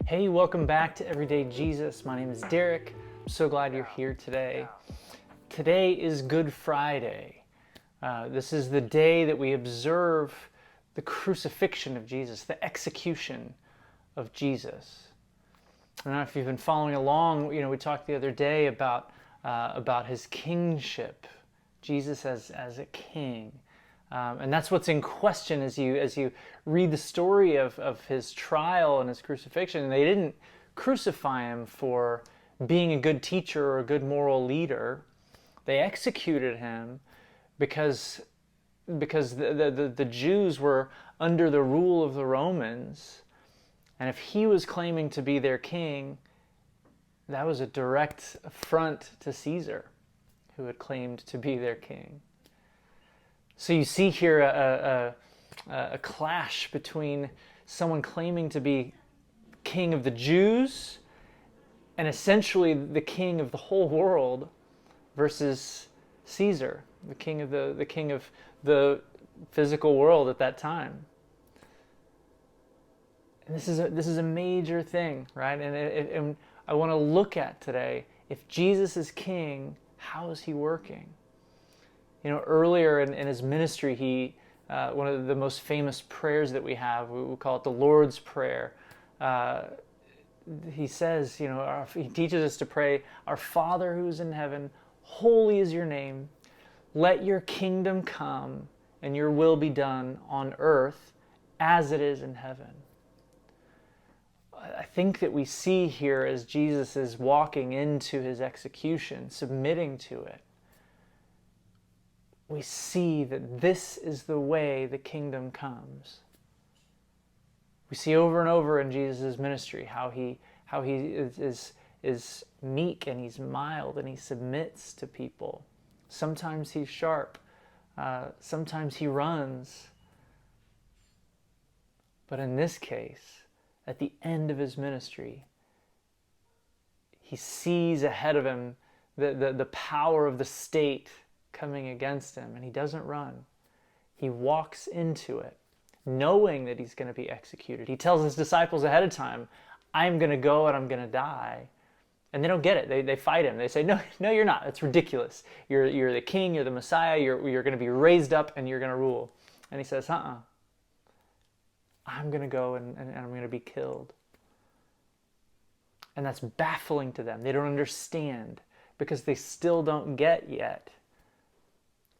Hey, welcome back to Everyday Jesus. My name is Derek. I'm so glad you're here today. Today is Good Friday. This is the day that we observe the crucifixion of Jesus, the execution of Jesus. I don't know if you've been following along. We talked the other day about his kingship, Jesus as a king. And that's what's in question as you read the story of his trial and his crucifixion. They didn't crucify him for being a good teacher or a good moral leader. They executed him because the Jews were under the rule of the Romans. And if he was claiming to be their king, that was a direct affront to Caesar, who had claimed to be their king. So you see here a clash between someone claiming to be king of the Jews and essentially the king of the whole world versus Caesar, the king of the physical world at that time. And this is a major thing, right? And I want to look at today, if Jesus is king, how is he working? Earlier in his ministry, he one of the most famous prayers that we have, we call it the Lord's Prayer. He says, he teaches us to pray, "Our Father who is in heaven, holy is your name. Let your kingdom come and your will be done on earth as it is in heaven." I think that we see here as Jesus is walking into his execution, submitting to it, we see that this is the way the kingdom comes. We see over and over in Jesus' ministry how he is meek and he's mild and he submits to people. Sometimes he's sharp. Sometimes he runs. But in this case, at the end of his ministry, he sees ahead of him the power of the state coming against him, and he doesn't run. He walks into it, knowing that he's going to be executed. He tells his disciples ahead of time, "I'm going to go and I'm going to die." And they don't get it. They fight him. They say, no, you're not. It's ridiculous. You're the king, you're the Messiah, you're going to be raised up and you're going to rule. And he says, I'm going to go and I'm going to be killed. And that's baffling to them. They don't understand because they still don't get yet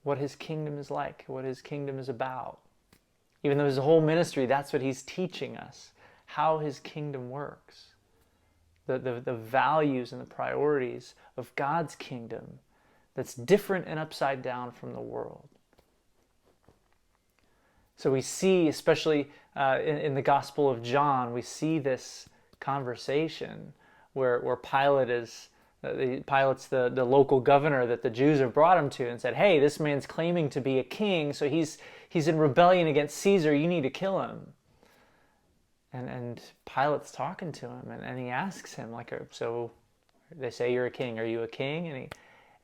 what his kingdom is like, what his kingdom is about. Even though his whole ministry, that's what he's teaching us, how his kingdom works. The values and the priorities of God's kingdom that's different and upside down from the world. So we see, especially in the Gospel of John, we see this conversation where Pilate's the local governor that the Jews have brought him to and said, "Hey, this man's claiming to be a king, so he's in rebellion against Caesar, you need to kill him." And Pilate's talking to him, and he asks him, so they say, "You're a king, are you a king?"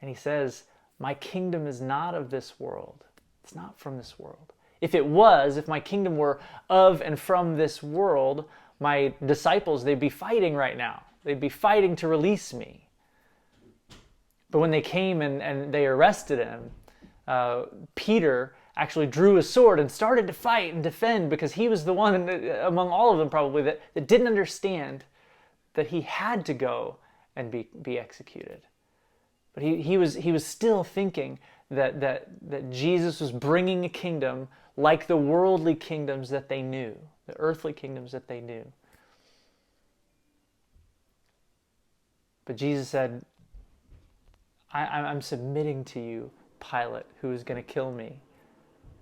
And he says, "My kingdom is not of this world. It's not from this world. If my kingdom were of and from this world, my disciples, they'd be fighting right now. They'd be fighting to release me." But when they came and they arrested him, Peter actually drew his sword and started to fight and defend because he was the one among all of them probably that didn't understand that he had to go and be executed. But he was still thinking that Jesus was bringing a kingdom like the worldly kingdoms that they knew, the earthly kingdoms that they knew. But Jesus said, I'm submitting to you, Pilate, who is going to kill me.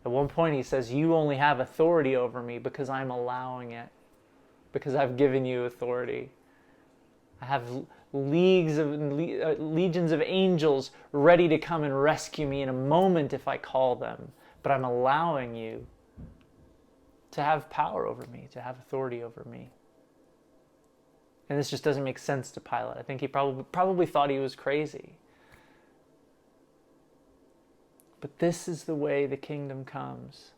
At one point he says, "You only have authority over me because I'm allowing it, because I've given you authority. I have legions of angels ready to come and rescue me in a moment if I call them, but I'm allowing you to have power over me, to have authority over me." And this just doesn't make sense to Pilate. I think he probably thought he was crazy. But this is the way the kingdom comes.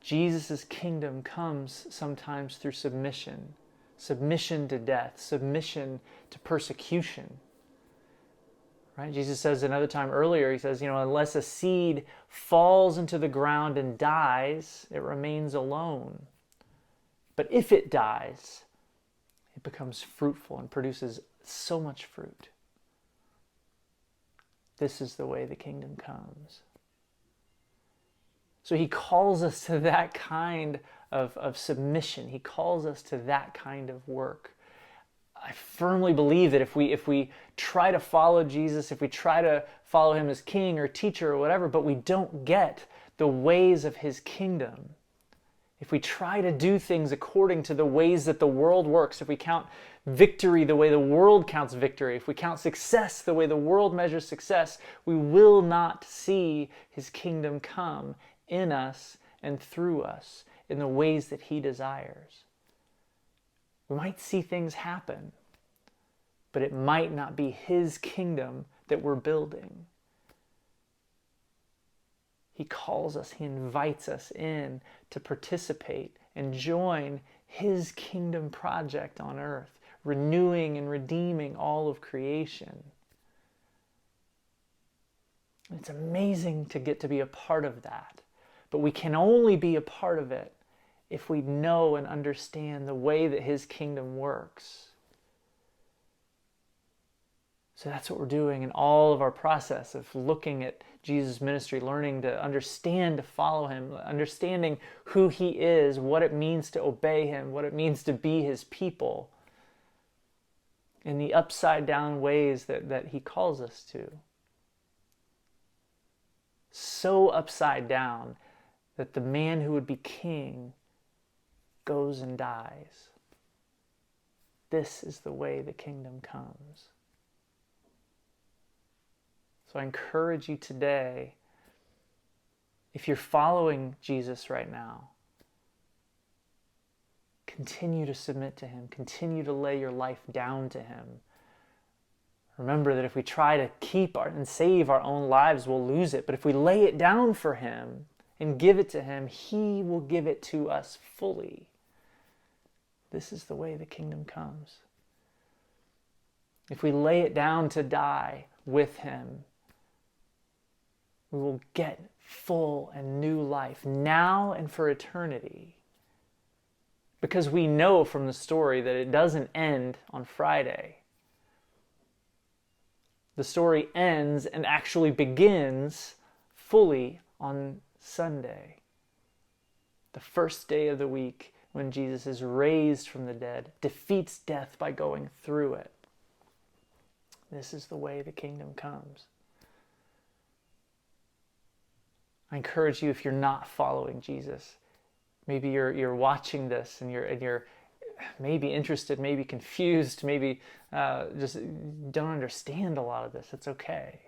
Jesus' kingdom comes sometimes through submission, submission to death, submission to persecution. Right? Jesus says another time earlier, he says, unless a seed falls into the ground and dies, it remains alone. But if it dies, it becomes fruitful and produces so much fruit. This is the way the kingdom comes. So he calls us to that kind of submission. He calls us to that kind of work. I firmly believe that if we try to follow Jesus, if we try to follow him as king or teacher or whatever, but we don't get the ways of his kingdom, if we try to do things according to the ways that the world works, if we count victory the way the world counts victory, if we count success the way the world measures success, we will not see his kingdom come in us and through us in the ways that he desires. We might see things happen, but it might not be his kingdom that we're building. He calls us, he invites us in to participate and join his kingdom project on earth, renewing and redeeming all of creation. It's amazing to get to be a part of that, but we can only be a part of it if we know and understand the way that his kingdom works. So that's what we're doing in all of our process of looking at Jesus' ministry, learning to understand, to follow him, understanding who he is, what it means to obey him, what it means to be his people, in the upside down ways that he calls us to. So upside down that the man who would be king goes and dies. This is the way the kingdom comes. So I encourage you today, if you're following Jesus right now, continue to submit to him. Continue to lay your life down to him. Remember that if we try to keep and save our own lives, we'll lose it. But if we lay it down for him and give it to him, he will give it to us fully. This is the way the kingdom comes. If we lay it down to die with him, we will get full and new life now and for eternity. Because we know from the story that it doesn't end on Friday. The story ends and actually begins fully on Sunday, the first day of the week, when Jesus is raised from the dead, defeats death by going through it. This is the way the kingdom comes. I encourage you, if you're not following Jesus, maybe you're watching this and you're maybe interested, maybe confused, maybe just don't understand a lot of this. It's okay.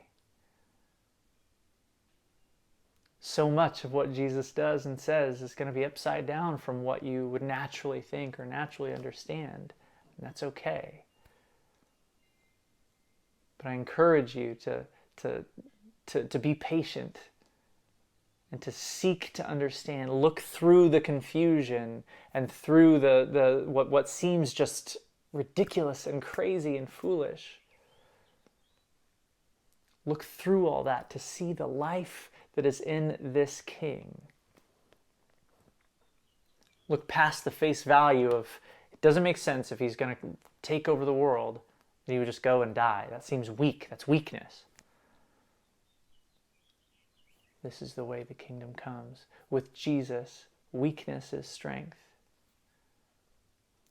So much of what Jesus does and says is going to be upside down from what you would naturally think or naturally understand. And that's okay. But I encourage you to be patient and to seek to understand, look through the confusion and through the what seems just ridiculous and crazy and foolish. Look through all that to see the life that is in this king. Look past the face value of, it doesn't make sense if he's going to take over the world, that he would just go and die. That seems weak. That's weakness. This is the way the kingdom comes. With Jesus, weakness is strength.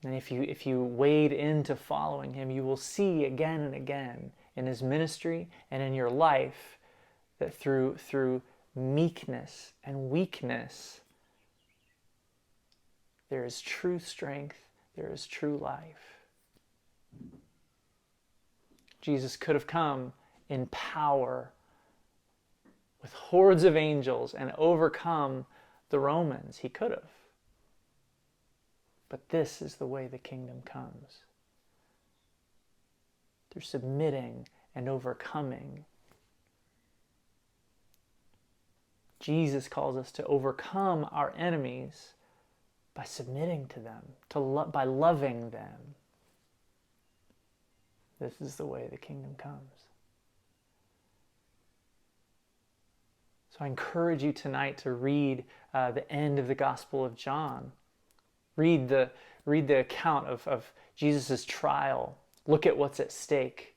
And if you wade into following him, you will see again and again in his ministry and in your life that through meekness and weakness, there is true strength, there is true life. Jesus could have come in power with hordes of angels and overcome the Romans. He could have. But this is the way the kingdom comes. Through submitting and overcoming. Jesus calls us to overcome our enemies by submitting to them, by loving them. This is the way the kingdom comes. So I encourage you tonight to read the end of the Gospel of John. Read the account of Jesus' trial. Look at what's at stake.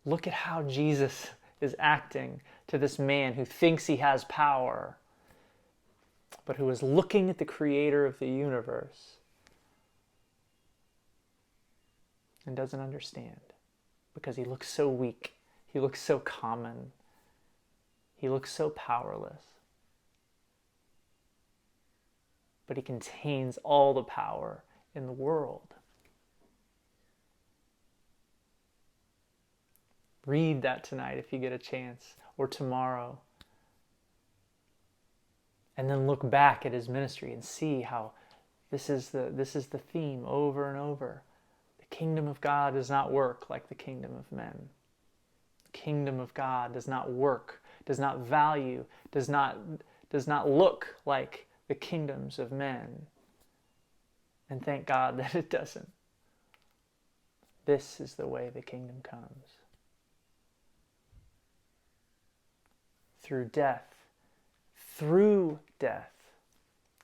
Look at how Jesus is acting to this man who thinks he has power, but who is looking at the creator of the universe and doesn't understand because he looks so weak. He looks so common. He looks so powerless. But he contains all the power in the world. Read that tonight if you get a chance, or tomorrow. And then look back at his ministry and see how this is the theme over and over. The kingdom of God does not work like the kingdom of men. The kingdom of God does not work, does not value, does not look like the kingdoms of men. And thank God that it doesn't. This is the way the kingdom comes. Through death,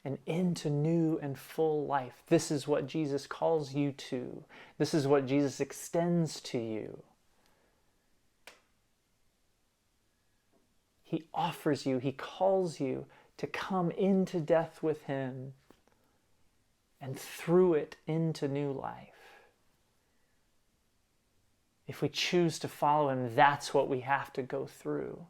and into new and full life. This is what Jesus calls you to. This is what Jesus extends to you. He offers you, he calls you to come into death with him and through it into new life. If we choose to follow him, that's what we have to go through.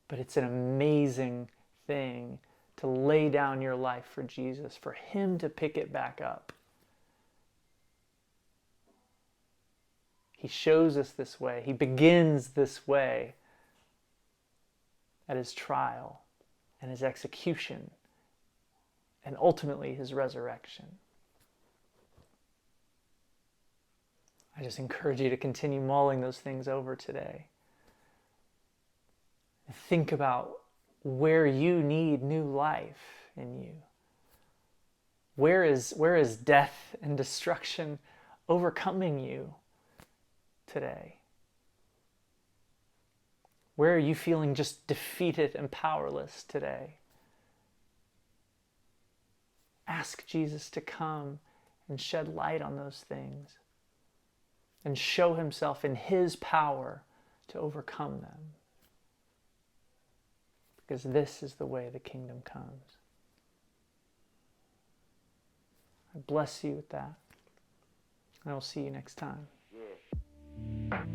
But it's an amazing thing to lay down your life for Jesus, for him to pick it back up. He shows us this way. He begins this way at his trial and his execution and ultimately his resurrection. I just encourage you to continue mulling those things over today. Think about where you need new life in you. Where is death and destruction overcoming you today? Where are you feeling just defeated and powerless today? Ask Jesus to come and shed light on those things and show himself in his power to overcome them. Because this is the way the kingdom comes. I bless you with that. And I will see you next time. Yeah.